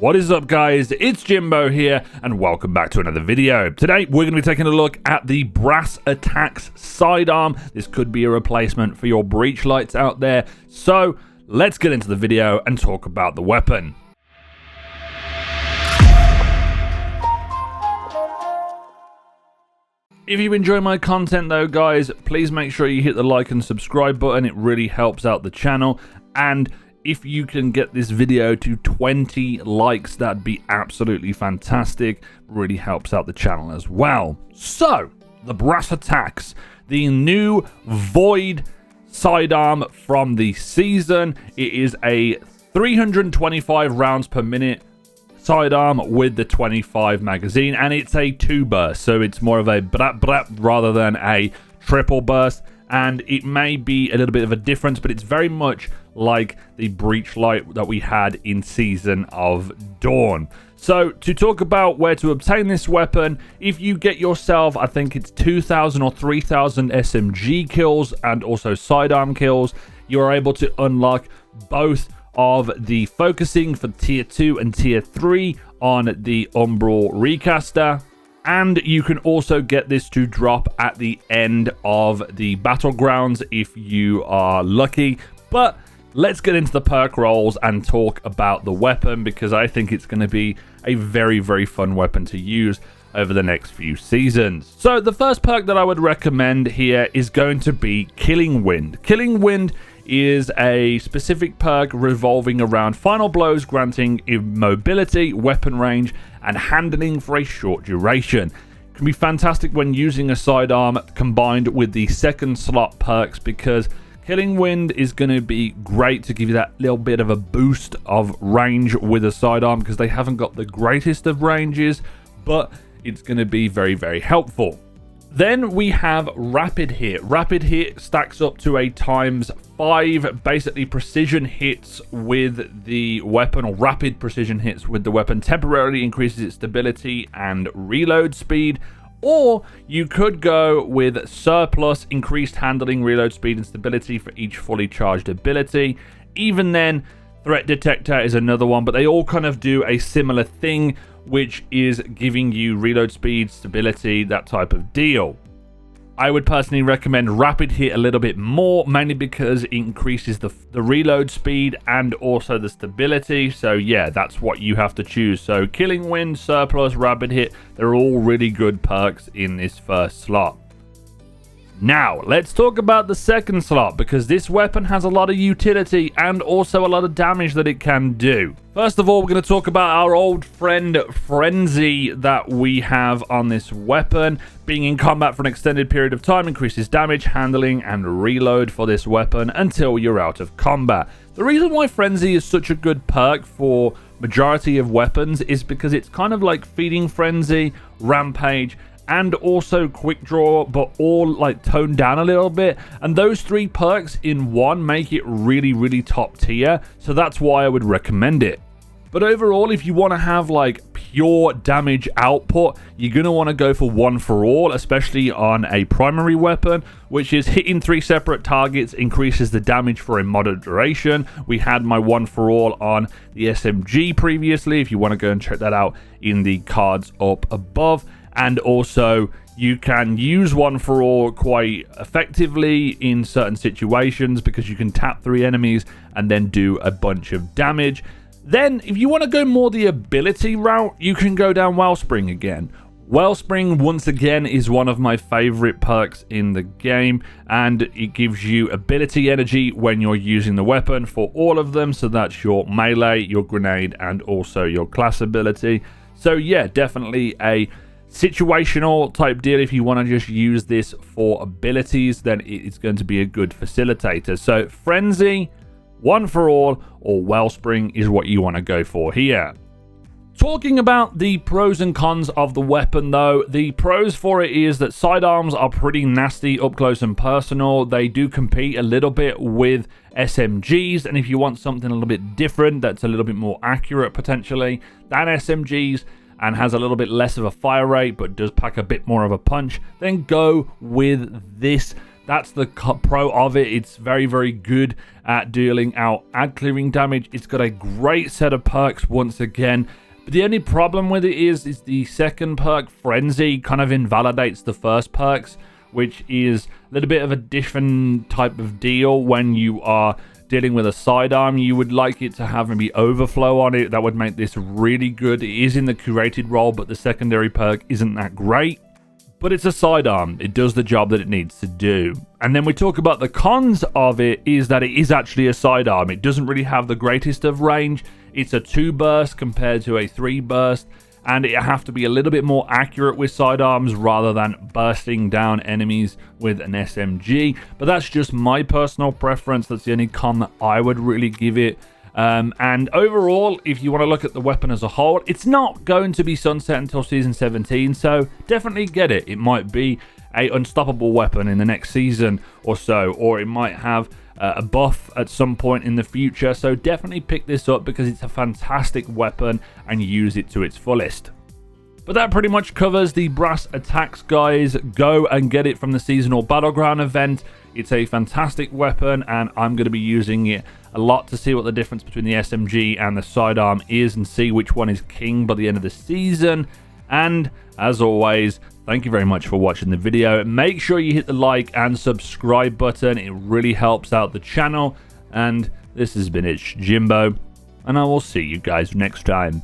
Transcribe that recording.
What is up, guys? It's Jimbo here, and welcome back to another video. Today, we're going to be taking a look at the Brass Attacks sidearm. This could be a replacement for your breach lights out there. So, let's get into the video and talk about the weapon. If you enjoy my content though, guys, please make sure you hit the like and subscribe button. It really helps out the channel. And if you can get this video to 20 likes, that'd be absolutely fantastic. Really helps out the channel as well. So, the Brass Attacks, the new Void sidearm from the season. It is a 325 rounds per minute sidearm with the 25 magazine, and it's a 2-burst, so it's more of a brap brap rather than a triple burst. And it may be a little bit of a difference, but it's very much like the breach light that we had in Season of Dawn. So to talk about where to obtain this weapon, if you get yourself, I think it's 2,000 or 3,000 SMG kills and also sidearm kills, you are able to unlock both of the focusing for tier 2 and tier 3 on the Umbral Recaster. And you can also get this to drop at the end of the battlegrounds if you are lucky. But let's get into the perk rolls and talk about the weapon, because I think it's going to be a very, very fun weapon to use over the next few seasons. So the first perk that I would recommend here is going to be Killing Wind. Killing Wind is a specific perk revolving around final blows, granting immobility, weapon range, and handling for a short duration. It can be fantastic when using a sidearm combined with the second slot perks, because Killing Wind is going to be great to give you that little bit of a boost of range with a sidearm, because they haven't got the greatest of ranges, but it's going to be very, very helpful. Then we have Rapid Hit. Rapid Hit stacks up to a ×5, basically precision hits with the weapon, or rapid precision hits with the weapon, temporarily increases its stability and reload speed. Or you could go with Surplus, increased handling, reload speed, and stability for each fully charged ability. Even then, Threat Detector is another one, but they all kind of do a similar thing, which is giving you reload speed, stability, that type of deal. I would personally recommend Rapid Hit a little bit more, mainly because it increases the reload speed and also the stability. So yeah, that's what you have to choose. So Killing Wind, Surplus, Rapid Hit, they're all really good perks in this first slot. Now, let's talk about the second slot, because this weapon has a lot of utility and also a lot of damage that it can do. First of all, we're going to talk about our old friend Frenzy that we have on this weapon. Being in combat for an extended period of time increases damage, handling, and reload for this weapon until you're out of combat. The reason why Frenzy is such a good perk for majority of weapons is because it's kind of like Feeding Frenzy, Rampage, and also Quick Draw, but all like toned down a little bit. And those 3 perks in one make it really, really top tier. So that's why I would recommend it. But overall, if you want to have like pure damage output, you're going to want to go for One for All, especially on a primary weapon, which is hitting 3 separate targets increases the damage for a moderate duration. We had my One for All on the SMG previously, if you want to go and check that out in the cards up above. And also, you can use One for All quite effectively in certain situations, because you can tap 3 enemies and then do a bunch of damage. Then, if you want to go more the ability route, you can go down Wellspring again. Wellspring, once again, is one of my favorite perks in the game, and it gives you ability energy when you're using the weapon for all of them. So that's your melee, your grenade, and also your class ability. So yeah, definitely a situational type deal. If you want to just use this for abilities, then it's going to be a good facilitator. So Frenzy, One for All, or Wellspring is what you want to go for here. Talking about the pros and cons of the weapon though, the pros for it is that sidearms are pretty nasty up close and personal. They do compete a little bit with SMGs, and if you want something a little bit different that's a little bit more accurate potentially than SMGs, and has a little bit less of a fire rate but does pack a bit more of a punch, then go with this That's the pro of it. It's very, very good at dealing out ad clearing damage. It's got a great set of perks once again. But the only problem with it is the second perk, Frenzy, kind of invalidates the first perks, which is a little bit of a different type of deal when you are dealing with a sidearm. You would like it to have maybe overflow on it. That would make this really good. It is in the curated role, but the secondary perk isn't that great. But it's a sidearm. It does the job that it needs to do. And then we talk about the cons of it is that it is actually a sidearm. It doesn't really have the greatest of range. It's a 2 burst compared to a 3 burst. And it have to be a little bit more accurate with sidearms rather than bursting down enemies with an SMG. But that's just my personal preference. That's the only con that I would really give it. And overall, if you want to look at the weapon as a whole, it's not going to be sunset until season 17, so definitely get it. It might be a unstoppable weapon in the next season or so, or it might have a buff at some point in the future, so definitely pick this up because it's a fantastic weapon and use it to its fullest. But that pretty much covers the brass attacks, guys. Go and get it from the seasonal battleground event. It's a fantastic weapon, and I'm going to be using it a lot to see what the difference between the SMG and the sidearm is and see which one is king by the end of the season. And as always, thank you very much for watching the video. Make sure you hit the like and subscribe button. It really helps out the channel. And this has been It's Jimbo, and I will see you guys next time.